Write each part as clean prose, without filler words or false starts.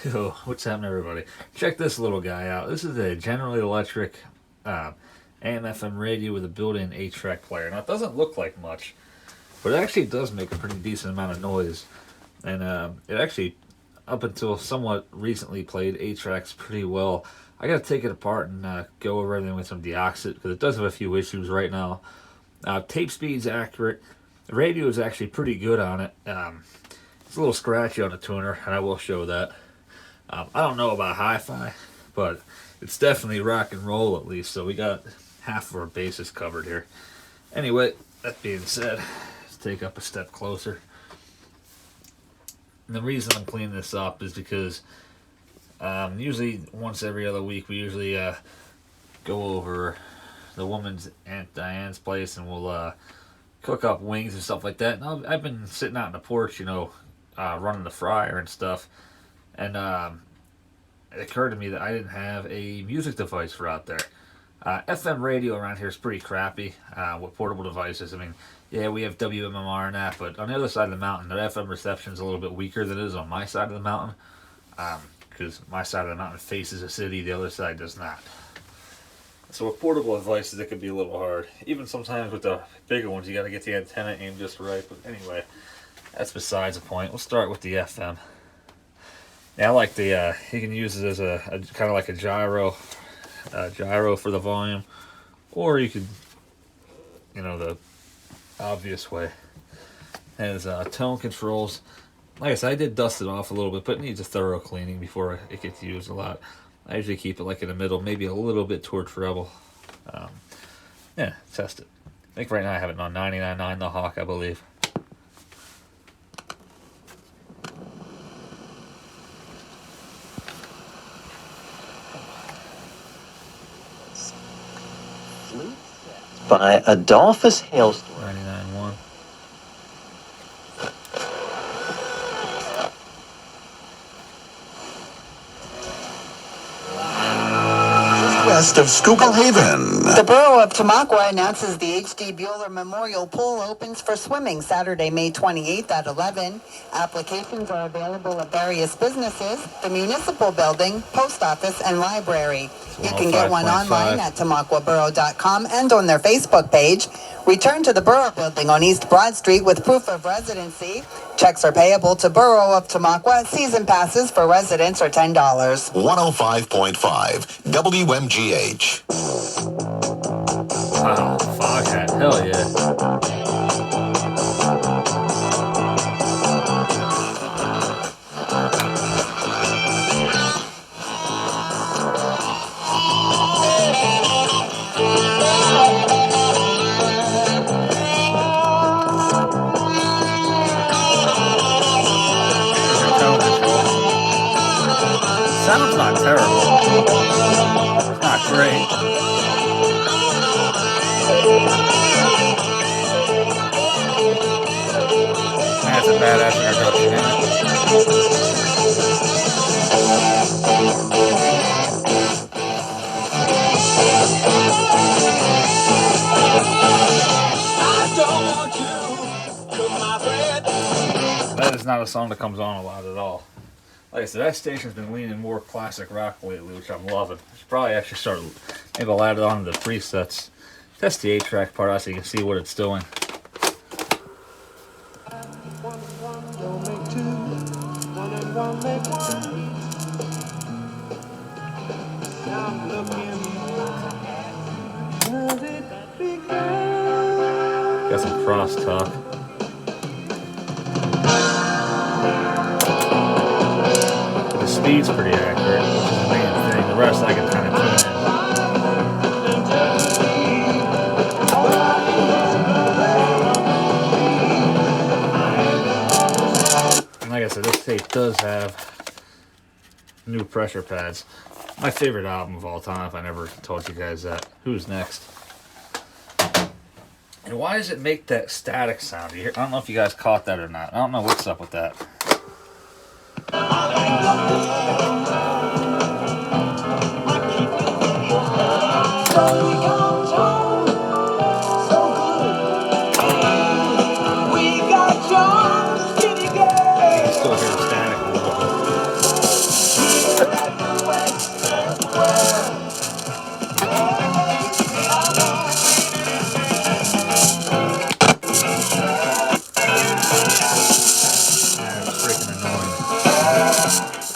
Yo, what's happening, everybody? Check this little guy out. This is a General Electric AM/FM radio with a built-in 8-track player. Now, it doesn't look like much, but it actually does make a pretty decent amount of noise. And it actually, up until somewhat recently, played 8 tracks pretty well. I gotta take it apart and go over everything with some deoxit because it does have a few issues right now. Tape speed's accurate. The radio is actually pretty good on it. It's a little scratchy on the tuner, and I will show that. I don't know about hi-fi, but it's definitely rock and roll at least, so we got half of our bases covered here. Anyway, that being said, let's take up a step closer. And the reason I'm cleaning this up is because usually once every other week we usually go over the woman's Aunt Diane's place and we'll cook up wings and stuff like that. And I've been sitting out on the porch, running the fryer and stuff. And it occurred to me that I didn't have a music device for out there. FM radio around here is pretty crappy with portable devices. I mean, yeah, we have WMMR and that, but on the other side of the mountain, the FM reception is a little bit weaker than it is on my side of the mountain. Because my side of the mountain faces a city, the other side does not. So with portable devices, it can be a little hard. Even sometimes with the bigger ones, you got to get the antenna aimed just right. But anyway, that's besides the point. We'll start with the FM. Yeah, I like the, you can use it as a kind of like a gyro for the volume, or you could, the obvious way. It has tone controls. Like I said, I did dust it off a little bit, but it needs a thorough cleaning before it gets used a lot. I usually keep it like in the middle, maybe a little bit toward treble. Yeah, test it. I think right now I have it on 99.9 the Hawk, I believe. By Adolphus Hailstorm. 99.1. West of Schuylkill Haven. The Borough of Tamaqua announces the H.D. Bueller Memorial Pool opens for swimming Saturday, May 28th at 11. Applications are available at various businesses, the municipal building, post office, and library. You can get one online at tamaquaborough.com and on their Facebook page. Return to the Borough Building on East Broad Street with proof of residency. Checks are payable to Borough of Tamaqua. Season passes for residents are $10. 105.5 WMGH. Wow, Foghat, hell yeah. Sounds not terrible. It's not great. That's a badass introduction, isn't it? That is not a song that comes on a lot at all. Like I said, that station's been leaning more classic rock lately, which I'm loving. I should probably actually start, maybe I'll add it on to the presets. Test the 8-track part out so you can see what it's doing. Got some crosstalk. The speed's pretty accurate, which is the main thing. The rest I can kind of tune in. And like I said, this tape does have new pressure pads. My favorite album of all time, if I never told you guys that. Who's Next? And why does it make that static sound? I don't know if you guys caught that or not. I don't know what's up with that. You can still hear the static a little bit.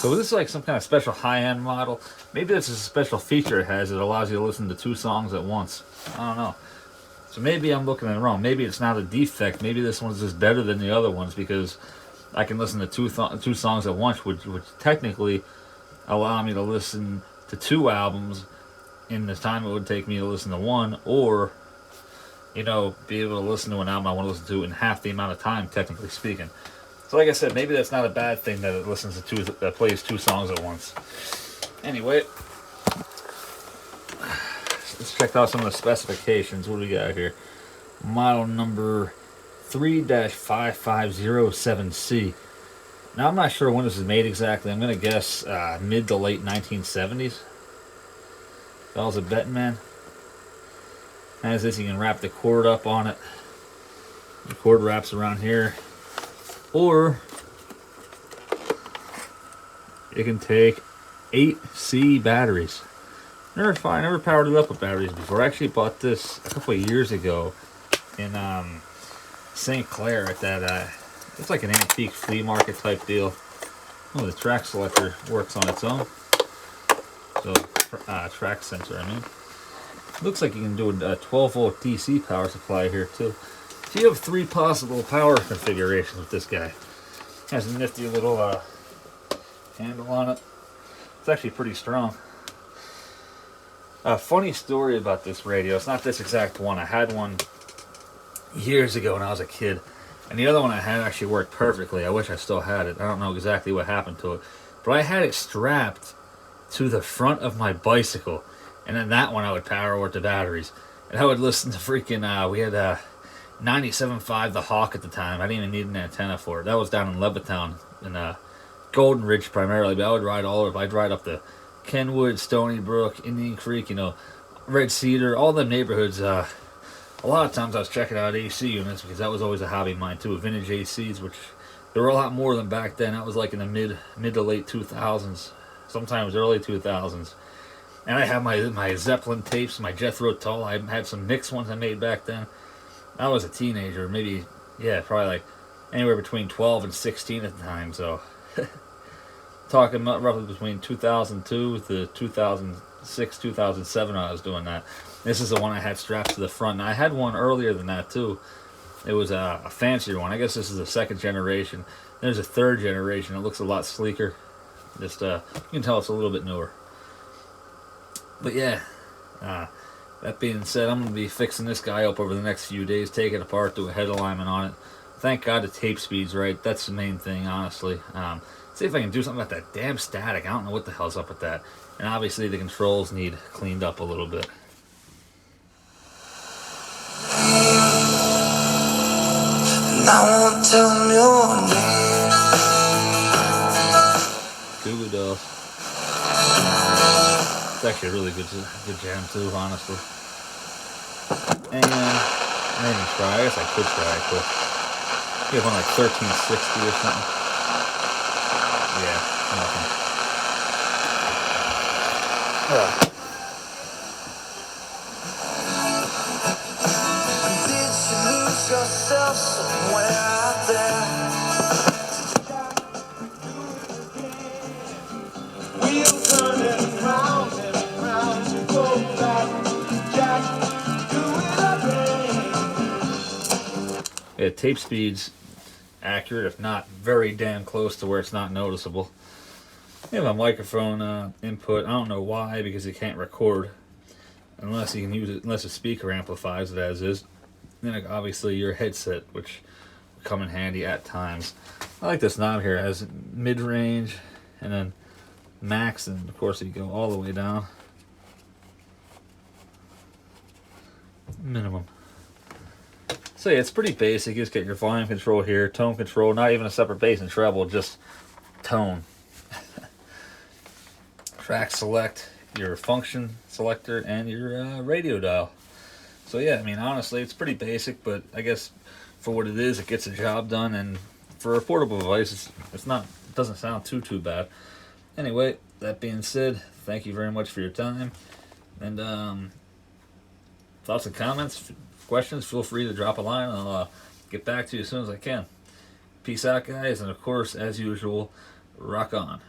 So this is like some kind of special high-end model. Maybe this is a special feature it has that allows you to listen to 2 songs at once. I don't know. So maybe I'm looking at it wrong. Maybe it's not a defect. Maybe this one's just better than the other ones because I can listen to two songs at once, which technically allow me to listen to 2 albums in the time it would take me to listen to one, or, you know, be able to listen to an album I want to listen to in half the amount of time, technically speaking. So like I said, maybe that's not a bad thing that it listens to that plays 2 songs at once. Anyway, let's check out some of the specifications. What do we got here? Model number 3-5507C. Now, I'm not sure when this is made exactly. I'm going to guess mid to late 1970s. If I was a betting man. As this, you can wrap the cord up on it. The cord wraps around here. Or it can take 8C batteries. I never powered it up with batteries before. I actually bought this a couple of years ago in St. Clair at that, it's like an antique flea market type deal. Oh, the track selector works on its own. So, track sensor, I mean. Looks like you can do a 12 volt DC power supply here too. So you have 3 possible power configurations with this guy. Has a nifty little handle on it. It's actually pretty strong. A funny story about this radio. It's not this exact one. I had one years ago when I was a kid, and the other one I had actually worked perfectly. I wish I still had it. I don't know exactly what happened to it, but I had it strapped to the front of my bicycle, and then that one I would power with the batteries, and I would listen to freaking. We had a 97.5 the Hawk at the time. I didn't even need an antenna for it. That was down in Levittown in Golden Ridge primarily, but I would ride all over. I'd ride up the Kenwood, Stony Brook, Indian Creek, you know, Red Cedar, all them neighborhoods. A lot of times I was checking out AC units because that was always a hobby of mine too, vintage ACs, which there were a lot more than back then. That was like in the mid to late 2000s, sometimes early 2000s. And I had my Zeppelin tapes, my Jethro Tull. I had some Knicks ones I made back then. I was a teenager, maybe, yeah, probably like anywhere between 12 and 16 at the time, so talking about roughly between 2002 to 2006, 2007 I was doing that. This is the one I had strapped to the front. Now, I had one earlier than that too. It was a fancier one. I guess this is the 2nd generation. There's a 3rd generation. It looks a lot sleeker. Just you can tell it's a little bit newer. But yeah, that being said, I'm going to be fixing this guy up over the next few days, take it apart, do a head alignment on it. Thank God the tape speed's right. That's the main thing, honestly. See if I can do something about that damn static. I don't know what the hell's up with that. And obviously the controls need cleaned up a little bit. Goo Goo Dolls. It's actually a really good jam too, honestly. And I didn't even try. I guess I could try it, but you have one like 1360 or something. Yeah, nothing. Did you lose yourself somewhere out there? Wheels turning round and round to go back. Jack, do it again. Yeah, tape speed's accurate, if not very damn close to where it's not noticeable. You have a microphone input. I don't know why, because it can't record unless you can use it, unless a speaker amplifies it as is. Then obviously your headset, which will come in handy at times. I like this knob here. It has mid-range and then max, and of course you go all the way down. Minimum. So yeah, it's pretty basic. You just get your volume control here, tone control, not even a separate bass and treble, just tone. Track select, your function selector, and your radio dial. So yeah, I mean, honestly, it's pretty basic, but I guess for what it is, it gets the job done, and for a portable device, it doesn't sound too bad. Anyway, that being said, thank you very much for your time, and thoughts and comments, questions, feel free to drop a line, and I'll get back to you as soon as I can. Peace out, guys, and of course, as usual, rock on.